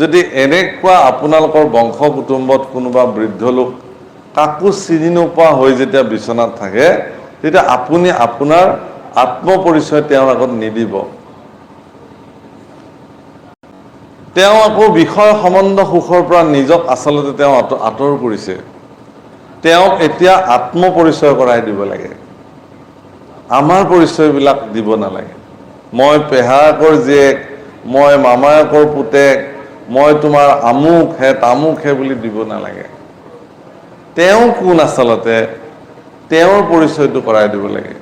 যদি এনেকুৱা আপোনালোকৰ বংশ কুটুম্বত কোনোবা বৃদ্ধ লোক কাকো চিনি নোপোৱা হৈ যেতিয়া বিছনাত থাকে তেতিয়া আপুনি আপোনাৰ আত্মপৰিচয় তেওঁৰ আগত নিদিব। তেওঁ আকৌ বিষয় সম্বন্ধ সুখৰ পৰা নিজক আচলতে তেওঁ আঁতৰ কৰিছে। তেওঁক এতিয়া আত্মপৰিচয় কৰাই দিব লাগে। আমাৰ পৰিচয়বিলাক দিব নালাগে। মই পেহাকৰ জীয়েক, মই মামাকৰ পুতেক, মই তোমাৰ আমুক হে তামুক হে বুলি দিব নালাগে। তেওঁ কোন আচলতে তেওঁৰ পৰিচয়টো কৰাই দিব লাগে।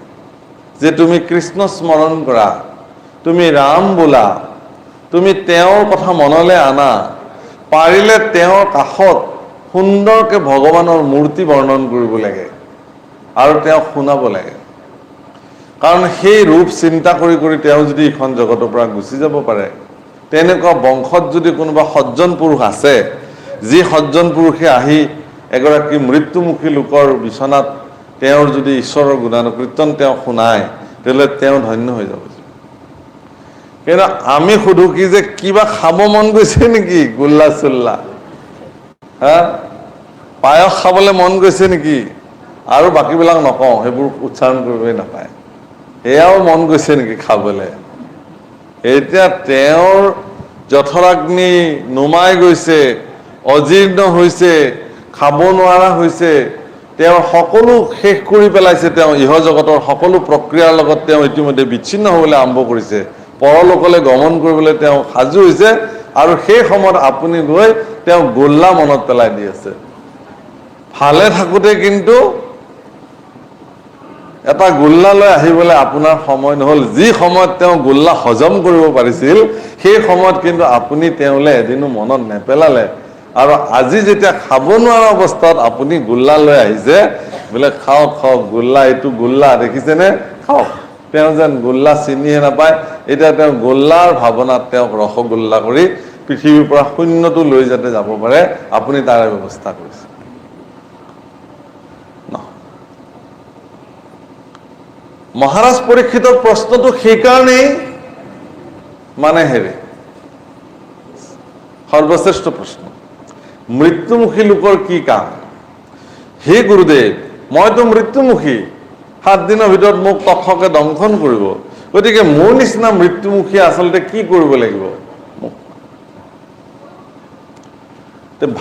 যে তুমি কৃষ্ণ স্মৰণ কৰা, তুমি ৰাম বোলা, তুমি তেওঁৰ কথা মনলৈ আনা, পাৰিলে তেওঁৰ কাষত সুন্দৰকৈ ভগৱানৰ মূৰ্তি বৰ্ণন কৰিব লাগে আৰু তেওঁক শুনাব লাগে। কাৰণ সেই ৰূপ চিন্তা কৰি কৰি তেওঁ যদি ইখন জগতৰ পৰা গুচি যাব পাৰে, তেনেকুৱা বংশত যদি কোনোবা সজ্জন পুৰুষ আছে, যি সজ্জন পুৰুষে আহি এগৰাকী মৃত্যুমুখী লোকৰ বিচনাত তেওঁৰ যদি ঈশ্বৰৰ গুণানুকীৰ্তন তেওঁ শুনায়, তেতিয়াহ'লে তেওঁ ধন্য হৈ যাব। কিন্তু আমি সুধো কি যে কিবা খাব মন গৈছে নেকি, গোল্লা চোল্লা, হা, পায়স খাবলৈ মন গৈছে নেকি, আৰু বাকীবিলাক নকওঁ, সেইবোৰ উচ্চাৰণ কৰিবই নাপায়। সেয়াও মন গৈছে নেকি খাবলৈ? এতিয়া তেওঁৰ জঠৰাগ্নি নুমাই গৈছে, অজীৰ্ণ হৈছে, খাব নোৱাৰা হৈছে, তেওঁ সকলো শেষ কৰি পেলাইছে। তেওঁ ইহ জগতৰ সকলো প্ৰক্ৰিয়াৰ লগত তেওঁ ইতিমধ্যে বিচ্ছিন্ন হ'বলৈ আৰম্ভ কৰিছে, পৰলোকলৈ গমন কৰিবলৈ তেওঁ সাজু হৈছে। আৰু সেই সময়ত আপুনি গৈ তেওঁ গোল্লা মনত পেলাই দি আছে। ভালে থাকোঁতে কিন্তু এটা গোল্লালৈ আহিবলৈ আপোনাৰ সময় নহ'ল। যি সময়ত তেওঁ গোল্লা হজম কৰিব পাৰিছিল, সেই সময়ত কিন্তু আপুনি তেওঁলৈ এদিনো মনত নেপেলালে। আৰু আজি যেতিয়া খাব নোৱাৰা অৱস্থাত আপুনি গোল্লা লৈ আহিছে, বোলে খাওক খাওক গোল্লা, এইটো গোল্লা দেখিছেনে, খাওক। তেওঁ যেন গোল্লা চিনিহে নাপায়। এতিয়া তেওঁ গোল্লাৰ ভাৱনাত তেওঁক ৰসগোল্লা কৰি পৃথিৱীৰ পৰা শূন্যটো লৈ যাতে যাব পাৰে, আপুনি তাৰে ব্যৱস্থা কৰিছে। মহাৰাজ পৰীক্ষিতৰ প্ৰশ্নটো সেইকাৰণেই মানে সৰ্বশ্ৰেষ্ঠ প্ৰশ্ন। মৃত্যুমুখী লোকৰ কি কাম? হে গুৰুদেৱ, মইতো মৃত্যুমুখী, 7 দিনৰ ভিতৰত মোক তক্ষকে দংশন কৰিব। গতিকে মোৰ নিচিনা মৃত্যুমুখী আচলতে কি কৰিব লাগিব?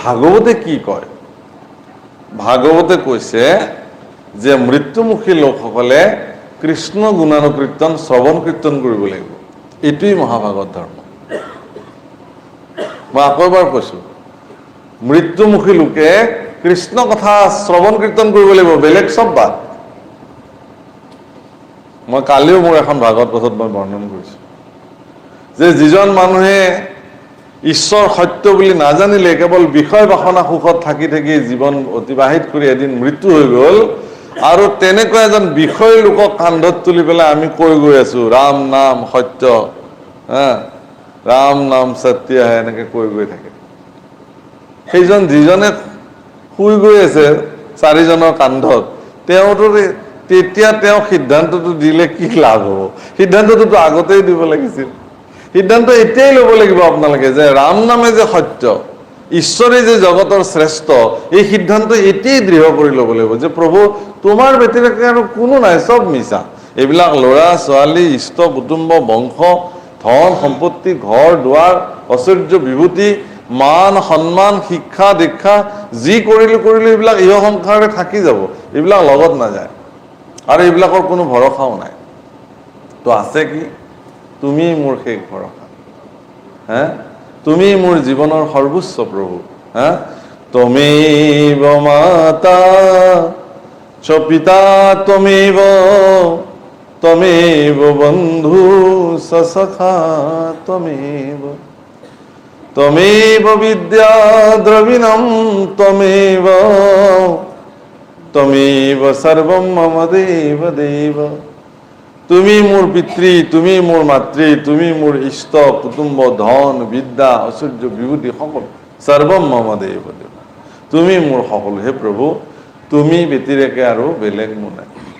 ভাগৱতে কি কয়? ভাগৱতে কৈছে যে মৃত্যুমুখী লোকসকলে কৃষ্ণ গুণানুকীৰ্তন শ্ৰৱণ কীৰ্তন কৰিব লাগিব। এইটোৱেই মহাভাগৱত ধৰ্ম। মই আকৌ এবাৰ কৈছো, মৃত্যুমুখী লোকে কৃষ্ণ কথা শ্ৰৱণ কীৰ্তন কৰিব লাগিব, বেলেগ চব বাদ। মই কালিও মোৰ এখন ভাগৱত পথত মই বৰ্ণন কৰিছো যে যিজন মানুহে ঈশ্বৰ সত্য বুলি নাজানিলে, কেৱল বিষয় বাসনা সুখত থাকি থাকি জীৱন অতিবাহিত কৰি এদিন মৃত্যু হৈ গ'ল, আৰু তেনেকুৱা এজন বিষয় লোকক কান্ধত তুলি পেলাই আমি কৈ গৈ আছো ৰাম নাম সত্য, হা, ৰাম নাম সত্য, এনেকে কৈ গৈ থাকে। সেইজন যিজনে শুই গৈ আছে 4জনৰ কান্ধত, তেওঁতো তেতিয়া তেওঁ সিদ্ধান্তটো দিলে কি লাভ হ'ব? সিদ্ধান্তটোতো আগতেই দিব লাগিছিল। সিদ্ধান্ত এতিয়াই ল'ব লাগিব আপোনালোকে যে ৰাম নামে যে সত্য, ঈশ্বৰে যে জগতৰ শ্ৰেষ্ঠ, এই সিদ্ধান্ত এতিয়াই দৃঢ় কৰি ল'ব লাগিব যে প্ৰভু তোমাৰ ব্যতিৰেকে আৰু কোনো নাই, চব মিছা। এইবিলাক ল'ৰা ছোৱালী, ইষ্ট কুটুম্ব, বংশ, ধন সম্পত্তি, ঘৰ দুৱাৰ, ঐশ্বৰ্য বিভূতি, মান সন্মান, শিক্ষা দীক্ষা, যি কৰিলো এইবিলাক ইহ সংসাৰতে থাকি যাব, এইবিলাক লগত নাযায়। আৰু এইবিলাকৰ কোনো ভৰসাও নাই। তো আছে কি? তুমি মোৰ শেষ ভৰসা, হা, তুমি মোৰ জীৱনৰ সৰ্বোচ্চ প্ৰভু, হা। ত্বমেব মাতা চ পিতা ত্বমেব, ত্বমেব বন্ধু চ সখা ত্বমেব, ত্বমেব বিদ্যা দ্রবিণম ত্বমেব, ত্বমেব সর্বম মম দেব দেব। তুমি মোৰ পিতৃ, তুমি মোৰ মাতৃ, তুমি মোৰ ইষ্ট কুটুম্ব, ধন বিদ্যা ঐশ্বৰ্য বিভূতি সকলো, সৰ্বম মম দেব দেব। তুমি মোৰ সকলো, হে প্ৰভু, তুমি ব্যতিৰেকে আৰু বেলেগ মোৰ নাই।